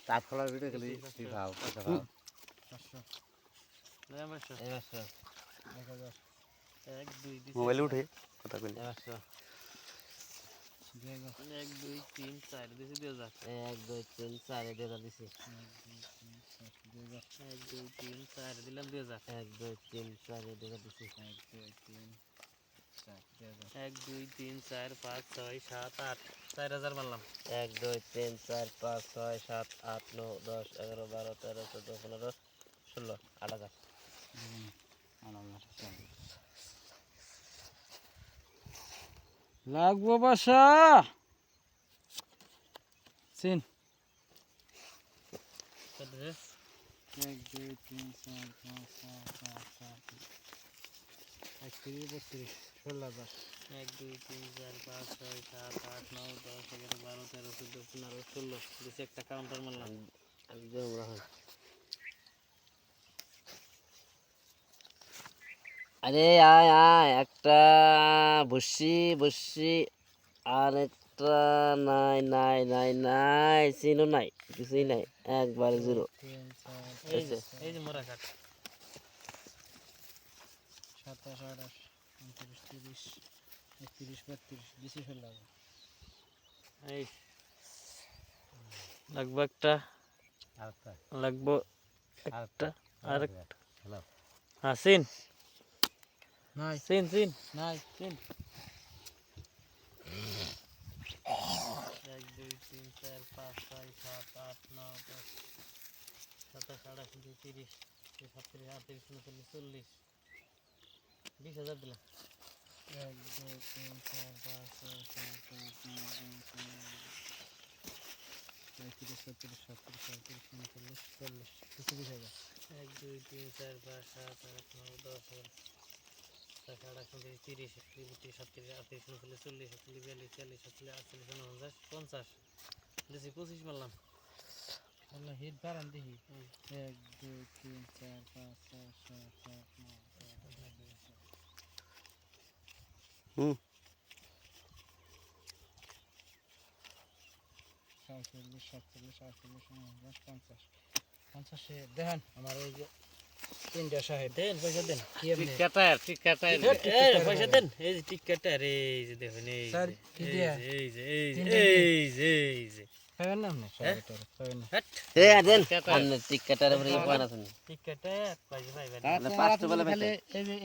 চাপ খেলার ভিডিও খেলি খাও খাও মোবাইলে উঠে কথা কইলে 1 2 3 4 দিছি 2000 1 2 3 4 2000 দিছি 1 2 3 4 দিলাম 2000 1 2 3 4 2000 দিছি 1 2 3 4 5 6 7 8 4000 মারলাম 1 2 3 4 5 6 7 8 9 10 11 12 13 14 15 16 8000 লাগবো বাসা সিন 1 2 3 4 5 6 7 8 31 32 1 2 3 4 5 6 7 8 9 10 11 12 13 14 15 16 দিছি একটা কাউন্টার মারলাম আমি দেব রাখুন আরে আয় আয় একটা বসি আর একটা নাই চিনো নাই কিছুই নাই একবারে জিরো এই যে মোরা কাট 27 28 29 30 31 32 দিছি ফেলা এই লাগবে একটা লাগবে একটা আরেকটা হ্যালো সিন নাই সিন নাই সিন 1 2 3 4 5 6 7 8 9 10 27 28 30 37 38 39 40 20000 দিলাম 1 2 3 4 5 6 7 8 9 10 35 37 38 39 40 40 1 2 3 4 5 7 8 9 10 38 30 37 38 39 40 41 42 43 44 45 দিছি 25 মারলাম আল্লাহ হিট বারান দেখি 1 2 3 4 5 6 7 8 9 হুম 46 47 48 49 50 দেখেন আমার এই যে তিনটা সাহেব দেন পয়সা দেন কি আপনি টিকাটা পয়সা দেন এই যে টিকাটা রে এই যে দেখুন এই স্যার কি দিয়া এই যে খাবেন না আপনি খাবেন না এ দেন টিকাটার উপরে পয়সা আছে টিকাটা পয়সা পাইবেন পাঁচটা বেলা খালি এই যে